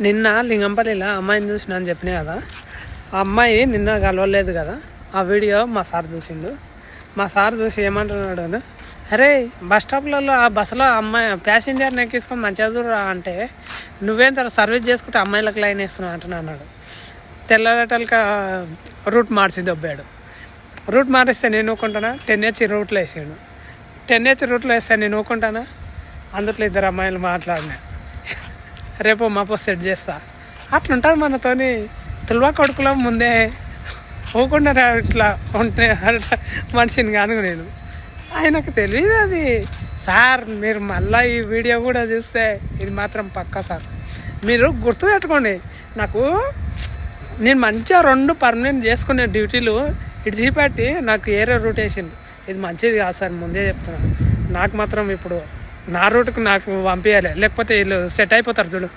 నిన్న లింగంపల్లిలో అమ్మాయిని చూసిన అని చెప్పినా కదా. ఆ అమ్మాయి నిన్న కలవలేదు కదా. ఆ వీడియో మా సార్ చూసిండు. మా సార్ చూసి ఏమంటున్నాడు, అరే బస్ స్టాప్లలో ఆ బస్సులో అమ్మాయి ప్యాసింజర్ని ఎక్కించుకొని మంచిగా చూడరా అంటే నువ్వేం తర్వాత సర్వీస్ చేసుకుంటే అమ్మాయిలకు లైన్ వేస్తున్నావు అంటున్నా అన్నాడు. తెల్లటల్క రూట్ మార్చి దొబ్బాడు. రూట్ మారిస్తే నేను ఊకుంటానా? 10H రూట్లో వేసాడు. 10H రూట్లో వేస్తే నేను ఊకుంటానా? అందుట్లో ఇద్దరు అమ్మాయిలు మాట్లాడినా, రేపు మాపో సెట్ చేస్తా. అట్లుంటుంది మనతోని. తుల్వా కొడుకులో ముందే పోకుండా ఇట్లా ఉంటే మనిషిని కాను నేను. ఆయనకు తెలియదు అది. సార్ మీరు మళ్ళీ ఈ వీడియో కూడా చూస్తే ఇది మాత్రం పక్కా సార్. మీరు గుర్తుపెట్టుకోండి, నేను మంచిగా 2 పర్మనెంట్ చేసుకునే డ్యూటీలు ఇడిచిపెట్టి నాకు ఏరే రూట్ వేసింది. ఇది మంచిది కాదు సార్, ముందే చెప్తున్నాను. నాకు మాత్రం ఇప్పుడు నా రూట్కి నాకు పంపించాలి, లేకపోతే వీళ్ళు సెట్ అయిపోతారు చూడు.